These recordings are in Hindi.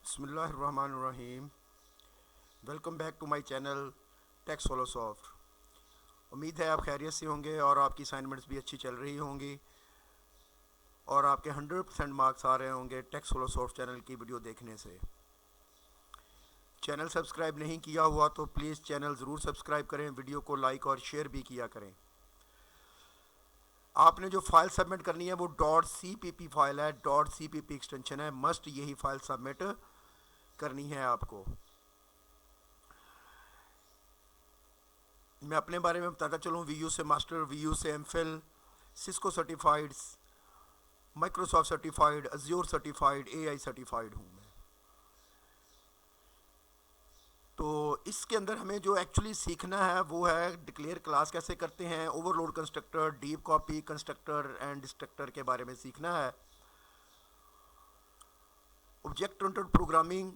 बिस्मिल्लाहिर्रहमानिर्रहीम। Welcome back to my channel tech solo soft. उम्मीद है आप खैरियत से होंगे और आपकी असाइनमेंट्स भी अच्छी चल रही होंगी और आपके 100% मार्क्स आ रहे होंगे टेक सोलो सॉफ्ट चैनल की वीडियो देखने से। चैनल सब्सक्राइब नहीं किया हुआ तो प्लीज़ चैनल ज़रूर सब्सक्राइब करें, वीडियो को लाइक और शेयर भी किया करें। आपने जो फाइल सबमिट करनी है वो .cpp फाइल है, .cpp एक्सटेंशन है, मस्ट यही फाइल सबमिट करनी है आपको। मैं अपने बारे में बताता चलूँ। वीयू से मास्टर, वीयू से MPhil, Cisco certified, Microsoft certified, Azure certified, AI certified हूँ मैं। तो इसके अंदर हमें जो एक्चुअली सीखना है वो है डिक्लेयर क्लास कैसे करते हैं, overload constructor, deep copy constructor and destructor के बारे में सीखना है। ऑब्जेक्ट ओरिएंटेड प्रोग्रामिंग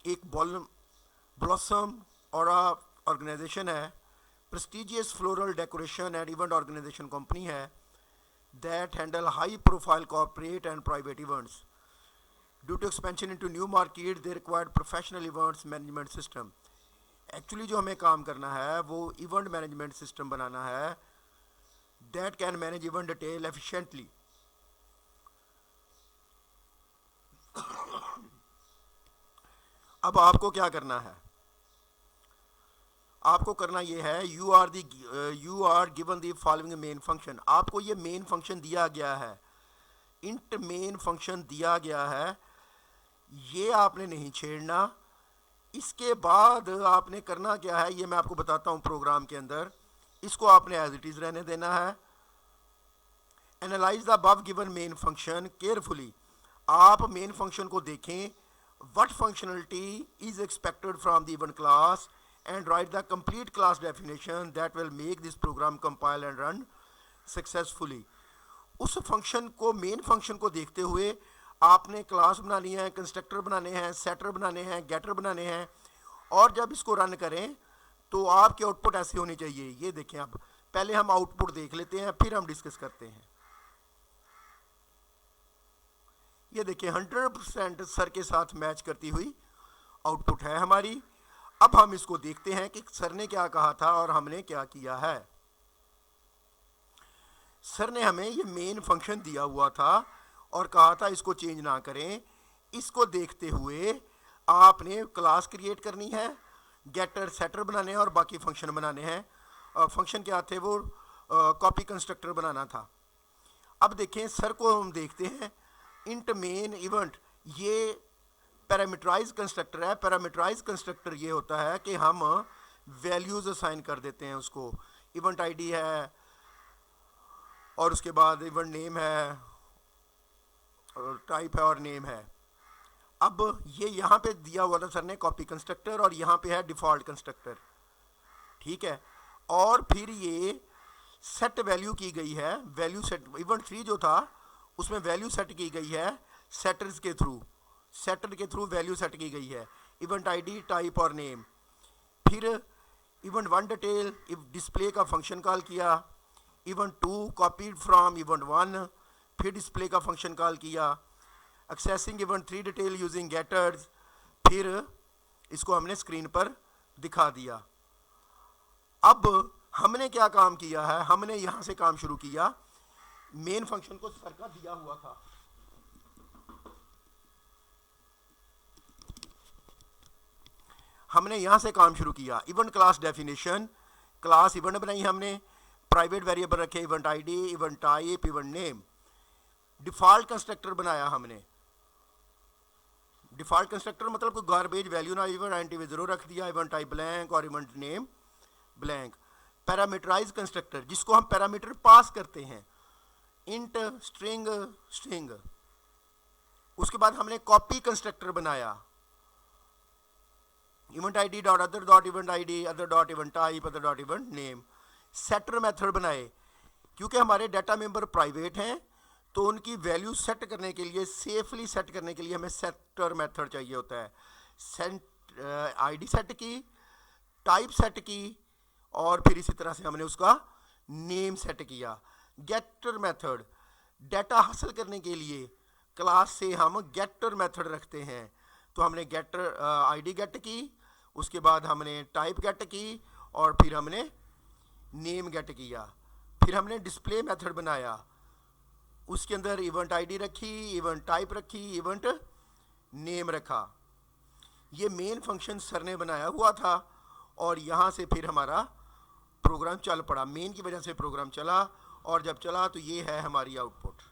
एक ब्लॉसम और ऑर्गेनाइजेशन है, prestigious floral decoration and event organisation company है that handle high profile corporate and private events. Due to expansion into new market, they required professional events management system. Actually जो हमें काम करना है वो event management system बनाना है that can manage event detail efficiently. अब आपको क्या करना है? आपको करना ये है, you are given the following main function. आपको ये मेन फंक्शन दिया गया है, इंट मेन फंक्शन दिया गया है, ये आपने नहीं छेड़ना। इसके बाद आपने करना क्या है ये मैं आपको बताता हूँ प्रोग्राम के अंदर। इसको आपने एज इट इज़ रहने देना है। Analyse the above given main function carefully. आप मेन फंक्शन को देखें, what functionality is expected from the event class and write the complete class definition that will make this program compile and run successfully. उस फंक्शन को, मेन फंक्शन को देखते हुए आपने क्लास बनानी है, कंस्ट्रक्टर बनाने हैं, सेटर बनाने हैं, गेटर बनाने हैं और जब इसको रन करें तो आपकी आउटपुट ऐसी होनी चाहिए। ये देखें, अब पहले हम आउटपुट देख लेते हैं फिर हम डिस्कस करते हैं। ये देखिए 100% सर के साथ मैच करती हुई आउटपुट है हमारी। अब हम इसको देखते हैं कि सर ने क्या कहा था और हमने क्या किया है। सर ने हमें ये मेन फंक्शन दिया हुआ था और कहा था इसको चेंज ना करें। इसको देखते हुए आपने क्लास क्रिएट करनी है, गेटर सेटर बनाने हैं और बाकी फंक्शन बनाने हैं। फंक्शन क्या थे वो कॉपी कंस्ट्रक्टर बनाना था। अब देखें सर को हम देखते हैं, इंट मेन इवेंट, ये पैरामीटराइज कंस्ट्रक्टर है। पैरामीटराइज कंस्ट्रक्टर ये होता है कि हम वैल्यूज असाइन कर देते हैं उसको। इवेंट आईडी है और उसके बाद इवेंट नेम है और टाइप है और नेम है। अब ये यहाँ पे दिया हुआ था सर ने कॉपी कंस्ट्रक्टर और यहाँ पे है डिफ़ॉल्ट कंस्ट्रक्टर, ठीक है। और फिर ये सेट वैल्यू की गई है, वैल्यू सेट इवेंट 3 जो था उसमें वैल्यू सेट की गई है सेटर्स के थ्रू, सेटर के थ्रू वैल्यू सेट की गई है, इवेंट आईडी, टाइप और नेम। फिर इवेंट 1 डिटेल डिस्प्ले का फंक्शन कॉल किया, इवेंट 2 कॉपीड फ्रॉम इवेंट 1, फिर डिस्प्ले का फंक्शन कॉल किया, accessing event 3 detail using getters, फिर इसको हमने स्क्रीन पर दिखा दिया। अब हमने क्या काम किया है, हमने यहाँ से काम शुरू किया। मेन फंक्शन को सर का दिया हुआ था, हमने यहाँ से काम शुरू किया। Event class definition, class event बनाई हमने, प्राइवेट वेरिएबल रखे, event ID, event type, event name. Default constructor बनाया हमने। डिफ़ॉल्ट कंस्ट्रक्टर मतलब कोई गार्बेज वैल्यू ना, इवेंट आईडी 0 रख दिया, इवेंट टाइप ब्लैंक और event name blank. Parameterise constructor जिसको हम पैरामीटर पास करते हैं, इंट स्ट्रिंग स्ट्रिंग। उसके बाद हमने कॉपी कंस्ट्रक्टर बनाया, event ID dot other dot event ID, other dot event type, other dot event name. Setter method बनाए, क्योंकि हमारे डाटा मेंबर प्राइवेट हैं तो उनकी वैल्यू सेट करने के लिए, सेफली सेट करने के लिए हमें सेटर मेथड चाहिए होता है। आईडी सेट की, टाइप सेट की और फिर इसी तरह से हमने उसका नेम सेट किया। गेटर मेथड, डाटा हासिल करने के लिए क्लास से हम गेटर मेथड रखते हैं। तो हमने गेटर आईडी गेट की, उसके बाद हमने टाइप गेट की और फिर हमने नेम गेट किया। फिर हमने डिस्प्ले मेथड बनाया, उसके अंदर इवेंट आईडी रखी, इवेंट टाइप रखी, इवेंट नेम रखा। ये मेन फंक्शन सर ने बनाया हुआ था और यहाँ से फिर हमारा प्रोग्राम चल पड़ा। मेन की वजह से प्रोग्राम चला और जब चला तो ये है हमारी आउटपुट।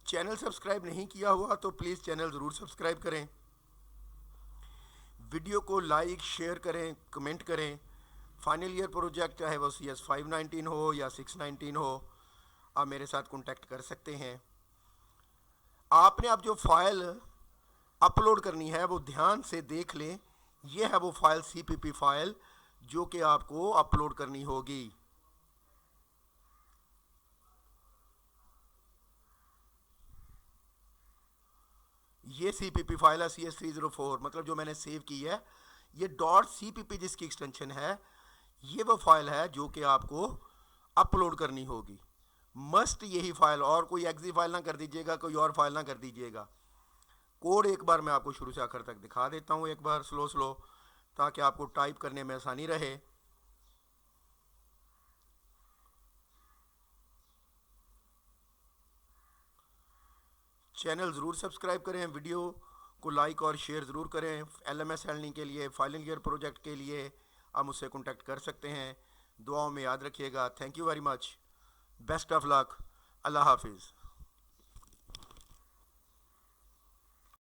चैनल सब्सक्राइब नहीं किया हुआ तो प्लीज़ चैनल ज़रूर सब्सक्राइब करें, वीडियो को लाइक शेयर करें, कमेंट करें। फाइनल ईयर प्रोजेक्ट चाहे वो CS 519 हो या 619 हो, आप मेरे साथ कांटेक्ट कर सकते हैं। आपने अब जो फाइल अपलोड करनी है वो ध्यान से देख लें। ये है वो फाइल CPP फाइल जो कि आपको अपलोड करनी होगी। ये CPP फाइल है CS304, मतलब जो मैंने सेव की है। ये .cpp जिसकी एक्सटेंशन है, ये वो फाइल है जो कि आपको अपलोड करनी होगी। मस्ट यही फाइल, और कोई एग्जी फाइल ना कर दीजिएगा, कोई और फाइल ना कर दीजिएगा। कोड एक बार मैं आपको शुरू से आखिर तक दिखा देता हूँ, एक बार स्लो ताकि आपको टाइप करने में आसानी रहे। चैनल ज़रूर सब्सक्राइब करें, वीडियो को लाइक और शेयर ज़रूर करें। LMS हैंडलिंग के लिए, फाइनल ईयर प्रोजेक्ट के लिए आप मुझसे कॉन्टैक्ट कर सकते हैं। दुआओं में याद रखिएगा। Thank you very much, best of luck, अल्लाह हाफिज़।